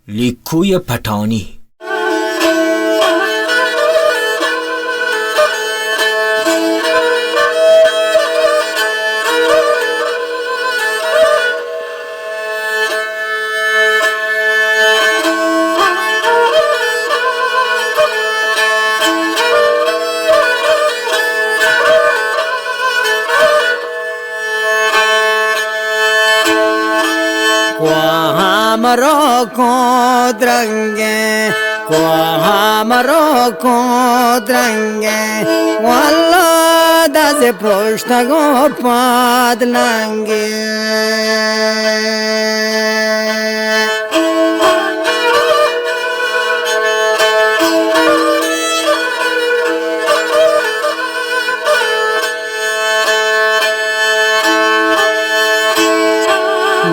لیکوی پتانی हमरो को द्रंगे को हमरो को द्रंगे वल्ला दस पृष्ठ गो पाद लंगे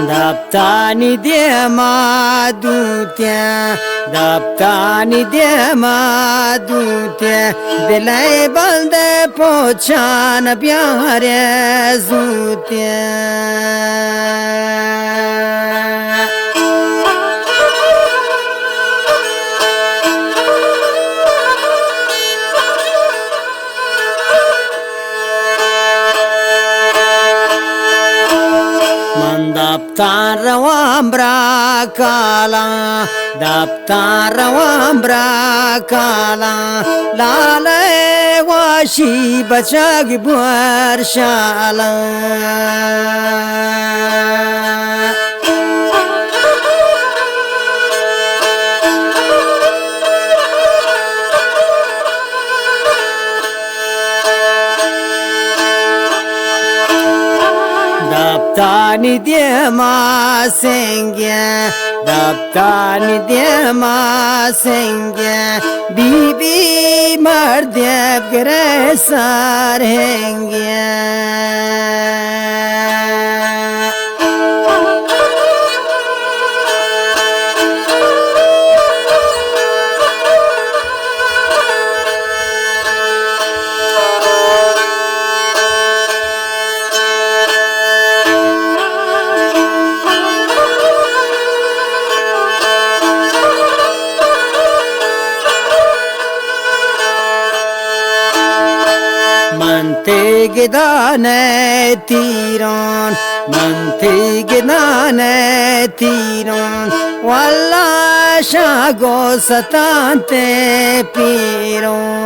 Daptani de madutya, daptani de madutya, belai balde pochan pyare zutya. Daptar wambra kala, daptar wambra kala, lale washi bachag buar shala. Daptani de ma sengya, daptani de ma sengya, bibi mardev gresar hengya. Mante gedane tiran, mante gedane tiran, walla shago satante piran.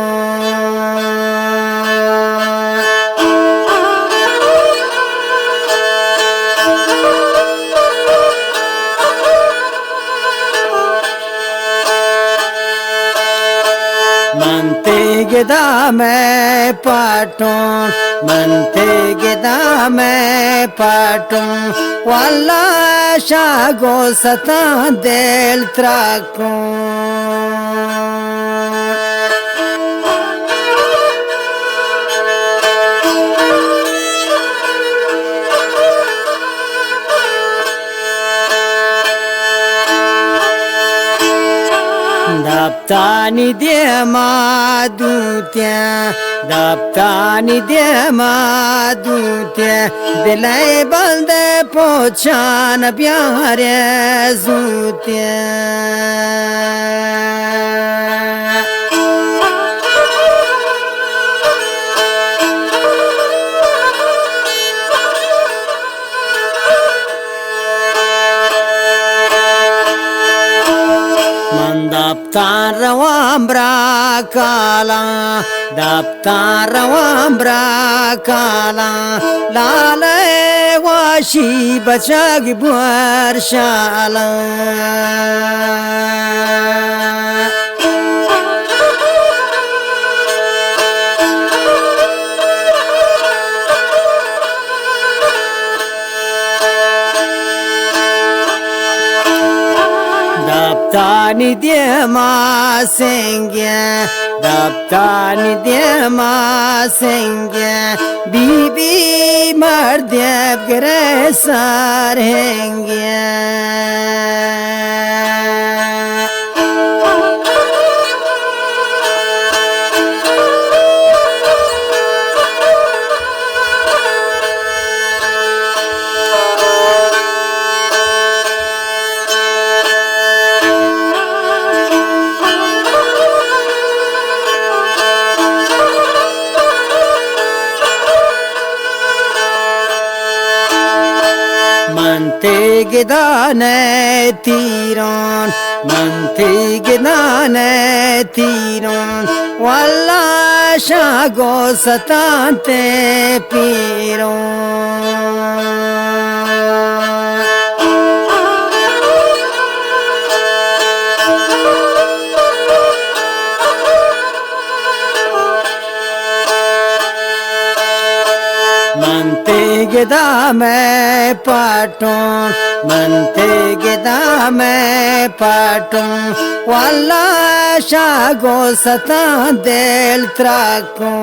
Mante gedame paton, mante gedame paton, walla shago satan del tracon. Daptani de madutya, daptani de madutya, belai balde pochan pyare zutya. Daptar wambra kala, daptar wambra kala, lale washi bachag buar shala. Daptani de ma sengya, daptani de ma sengya, bibi mardev gresar hengya. gidane tiron manti gidane tiron walla shago satante piron Mante gedame paton, mante gedame paton, walla shago satan del tracon.